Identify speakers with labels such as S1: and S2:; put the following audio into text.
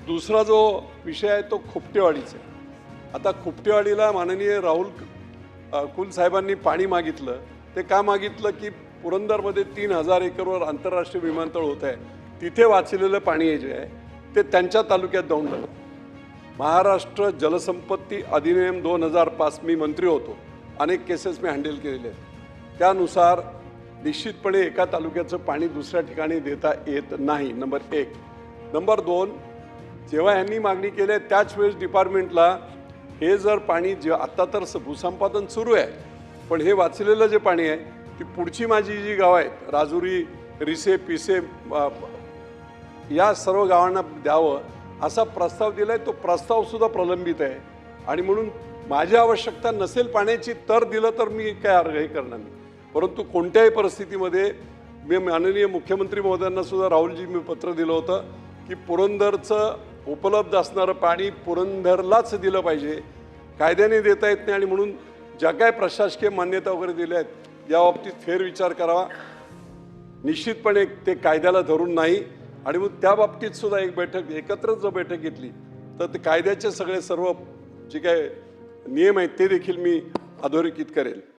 S1: दुसरा जो विषय आहे तो खुपटेवाडीचा आहे। आता खुपटेवाडीला माननीय राहुल कुल साहेबांनी पाणी मागितलं। ते का मागितलं की पुरंदरमध्ये 3000 एकरवर आंतरराष्ट्रीय विमानतळ होत आहे, तिथे वाचलेलं पाणी जे आहे ते त्यांच्या तालुक्यात जाऊन लागलं। महाराष्ट्र जलसंपत्ती अधिनियम 2005 मी मंत्री होतो, अनेक केसेस मी हँडल केलेले आहेत। त्यानुसार निश्चितपणे एका तालुक्याचं पाणी दुसऱ्या ठिकाणी देता येत नाही, नंबर 1। नंबर 2, जेव्हा यांनी मागणी केली त्याच वेळेस डिपार्टमेंटला हे जर पाणी जे आता तर भूसंपादन सुरू आहे, पण हे वाचलेलं जे पाणी आहे ती पुढची माझी जी गावं आहेत राजुरी, रिसे, पिसे या सर्व गावांना द्यावं असा प्रस्ताव दिलाय। तो प्रस्ताव सुद्धा प्रलंबित आहे आणि म्हणून माझी आवश्यकता नसेल पाण्याची तर दिलं तर मी काय हे करणार नाही। परंतु कोणत्याही परिस्थितीमध्ये मी माननीय मुख्यमंत्री महोदयांना सुद्धा राहुलजी मी पत्र दिलं होतं की पुरंदरचं उपलब्ध असणारं पाणी पुरंदरलाच दिलं पाहिजे, कायद्याने देता येत नाही आणि म्हणून ज्या काय प्रशासकीय मान्यता वगैरे दिल्या आहेत याबाबतीत फेरविचार करावा। निश्चितपणे ते कायद्याला धरून नाही आणि मग त्या बाबतीत सुद्धा एक बैठक एकत्र जर बैठक घेतली तर ते कायद्याचे सगळे सर्व जे काय नियम आहेत ते देखील मी अधोरेखित करेल।